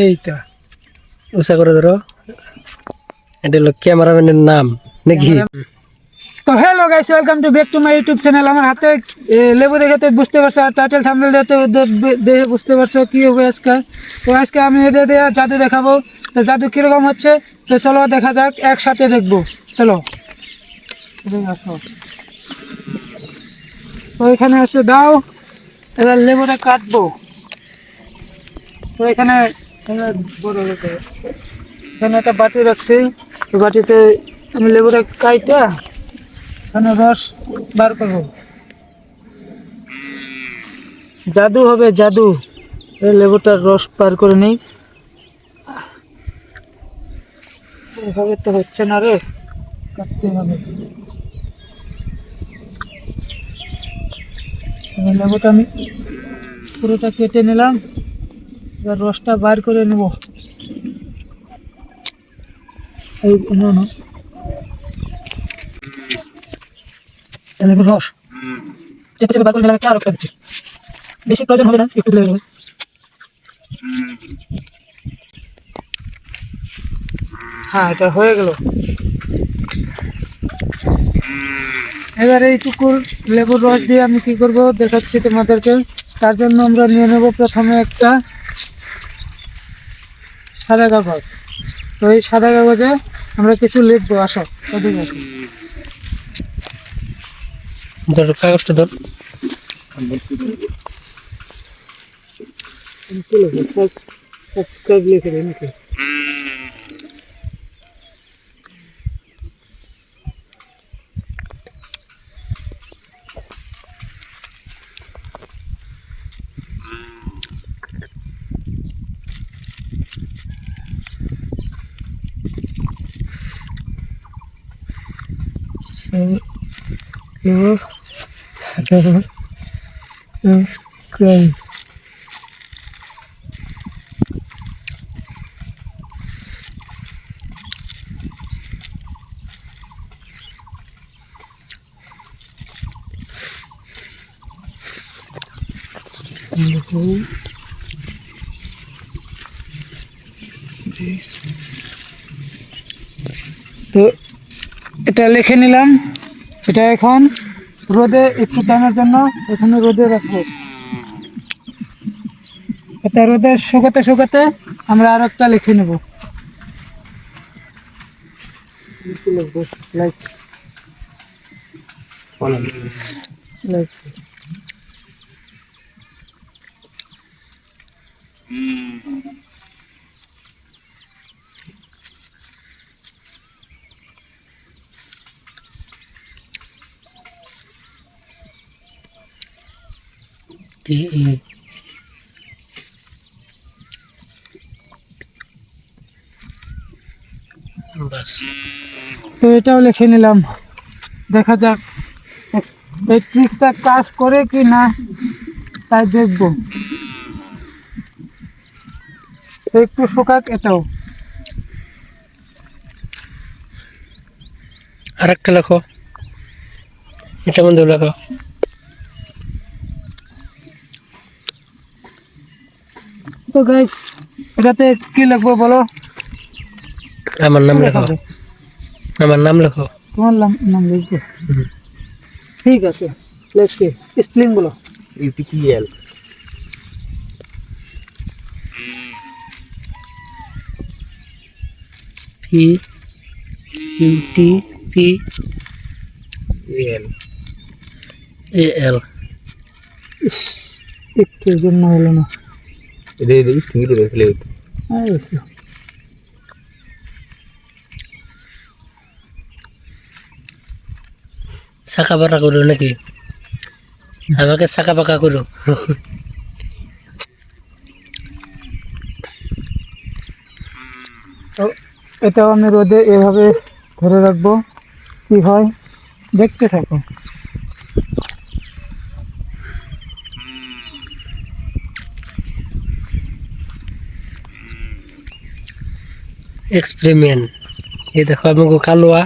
এইটা উঁচা করে ধরো, এটা হলো ক্যামেরাম্যানের নাম নাকি? তো hello guys, welcome to back to my YouTube channel. আমার হাতে লেবু দেখে তো বুঝতে পারছো, আর টাইটেল থাম্বনেল দেখে বুঝতে পারছো কি হবে আজকে। তো আজকে আমি এটা দিয়ে জাদু দেখাবো। তো জাদু কীরকম হচ্ছে তো চলো দেখা যাক, একসাথে দেখবো। চলো তো এখানে এসে দাও, এবার লেবুটা কাটবো। তো এখানে এখানে একটা বাটি রাখছি, তো বাটিতে আমি লেবুটা কাইটা এখানে রস বার করবো। জাদু হবে জাদু। এই লেবুটার রস বার করে নেই। এভাবে তো হচ্ছে না রে, কাটতে হবে। এবার লেবুটা আমি পুরোটা কেটে নিলাম, এবার রসটা বার করে নেব। এই না লেবুর রস চেপে চেপে বার করে নিলাম, একটা আর একটা দিচ্ছি। বেশি প্রয়োজন হবে না, একটু লেগে যাবে। হ্যাঁ, এটা হয়ে গেল। এবার এইটুকু লেবুর রস দিয়ে আমি কি করব দেখাচ্ছি তোমাদেরকে। তার জন্য আমরা নিয়ে নেব প্রথমে একটা সাদা কাগজ। তো এই সাদা কাগজে আমরা কিছু লিখবো। আসো ওদিকে আসো। ধর কাগজটা ধর। কি লিখবো? সাবস্ক্রাইব লিখে দিই নাকি? সাবস্ক্রাইব। তো এটা লিখে নিলাম। এটা এখন রোদে একটু টানার জন্য এখানে রোদে রাখবো। এটা রোদে শুকাতে শুকাতে আমরা আর একটা লিখে নেব। লাইক লাইক বাস, তো এটাও লিখে নিলাম। দেখা যাক এই ট্রিকটা কাজ করে কি না, তাই দেখবো। তো একটু শোকাক এটাও। আর একটা লেখো, এটা মধ্যে লেখো। তো গাইস, এটাতে কি লিখবো বলো? আমার নাম কি লেখো, লেখাবে? আমার নাম লেখো। তোমার নাম লিখবো? ঠিক আছে, লিখছি। স্পেলিং বলো। ইউপিটিএল পি ইউটি পি এল এল। ইস, একটু জন্য হলো না। এটা এই ঠিক দেবে ফেলে। শাখা পাকা করো নাকি? আমাকে শাখা পাকা করো। তো এটাও আমি রোদে এভাবে ধরে রাখবো, কি হয় দেখতে থাকো। এক্সপেরিমেন্ট। এই দেখো আমাকে কালোয়া।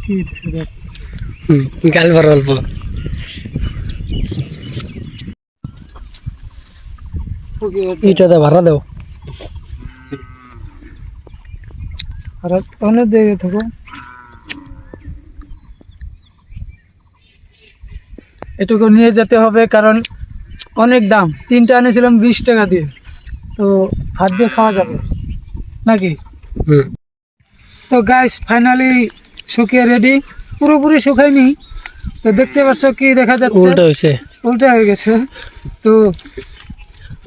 কি দিছে দেখ। গাল বার অল্প এটা দে ভাড়া দাও আর অনেক দেখে থাকো। এটুকু নিয়ে যেতে হবে কারণ অনেক দাম। 3টা এনেছিলাম 20 টাকা দিয়ে, তো ভাত দিয়ে খাওয়া যাবে নাকি? তো গাইস ফাইনালি শুকিয়ে রেডি, পুরোপুরি শুকায়নি। তো দেখতে পাচ্ছ কি দেখা যাচ্ছে, উল্টা হয়েছে উল্টা হয়ে গেছে। তো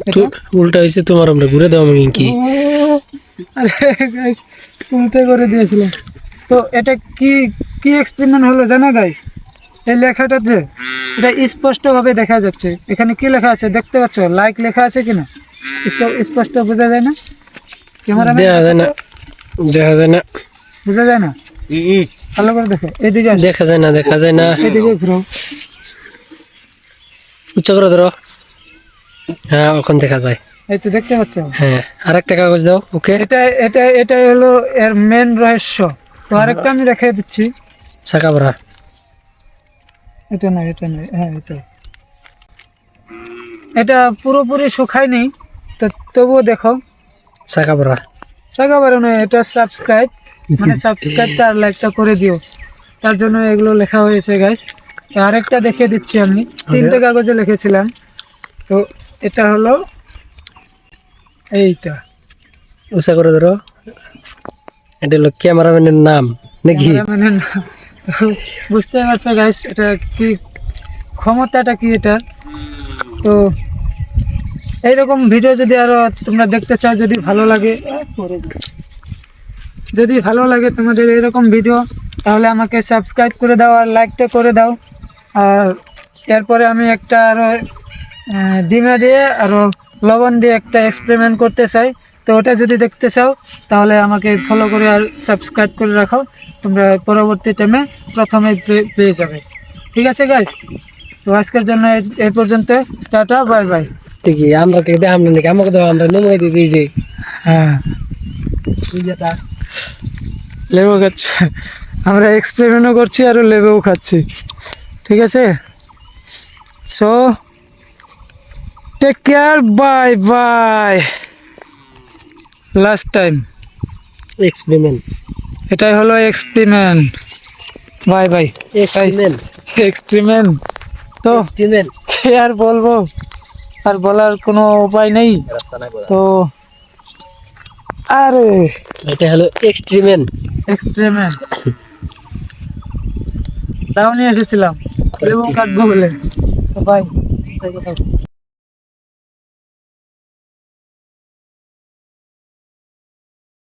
এটা উল্টা হয়েছে তোমার আমরা ঘুরে দাও আমি কি আরে গাইস উল্টে করে দিয়েছিলাম। তো এটা কি কি এক্সপেরিমেন্ট হলো জানো গাইস? এই লেখাটা যে এটা স্পষ্টভাবে দেখা যাচ্ছে। এখানে কি লেখা আছে দেখতে পাচ্ছ? লাইক লেখা আছে কিনা স্পষ্ট বোঝা যায় না? ক্যামেরাম্যান দেখা যায় না দেখা যায় না বোঝা যায় না? ভালো করে দেখো, এদিকে আসো, দেখা যায় না দেখা যায় না এদিকে ঘুরো। উচ্চ করে ধরো হ্যাঁ ওখান দেখা যায় এই তো দেখতে পাচ্ছ। হ্যাঁ আরেকটা কাগজ দাও ওকে এটাই হলো এর মেন রহস্য। তো আরেকটা আমি দেখাই দিচ্ছি। চাকা ভরা এটা নয়, হ্যাঁ এটা পুরোপুরি শুকায়নি। তো তবুও দেখো চাকা ভরা শাখা বারো নয়, এটা সাবস্ক্রাইব, মানে সাবস্ক্রাইবটা আর লাইকটা করে দিও, তার জন্য এগুলো লেখা হয়েছে গাইস। তো আরেকটা দেখিয়ে দিচ্ছি আমি, 3টে কাগজে লিখেছিলাম। তো এটা হলো এইটা, উঁচা করে ধরো এটা হলো ক্যামেরাম্যানের নাম নাকি ক্যামেরাম্যানের নাম। তো বুঝতে পারছো গাইস এটা কি ক্ষমতাটা কি এটা। তো এইরকম ভিডিও যদি আরো তোমরা দেখতে চাও, যদি ভালো লাগে তোমাদের এরকম ভিডিও, তাহলে আমাকে সাবস্ক্রাইব করে দাও আর লাইকটা করে দাও। আর এরপরে আমি একটা আরও ডিমে দিয়ে আরও লবণ দিয়ে একটা এক্সপেরিমেন্ট করতে চাই। তো ওটা যদি দেখতে চাও তাহলে আমাকে ফলো করে আর সাবস্ক্রাইব করে রাখো, তোমরা পরবর্তী টাইমে প্রথমে পেয়ে যাবে। ঠিক আছে গাইস, তো আজকের জন্য এই পর্যন্ত। Tata, bye bye. ঠিকই আমরা কে দেখাম না নাকি আমাকে দাও আমরা নমাই দিয়েছি এই যে হ্যাঁ লেবু খাচ্ছে, আমরা এক্সপেরিমেন্টও করছি আর লেবুও খাচ্ছি। ঠিক আছে, so take care, bye bye. Last time, experiment এটাই হলো experiment. Bye bye Experiment. Experiment. তো এক্সপেরিমেন্ট কি আর বলবো, আর বলার কোনো উপায় নেই। তো আরে এটা হলো এক্সপেরিমেন্ট এক্সপেরিমেন্ট তাও নিয়ে এসেছিলাম লেবু কাটবো বলে। তো বাই।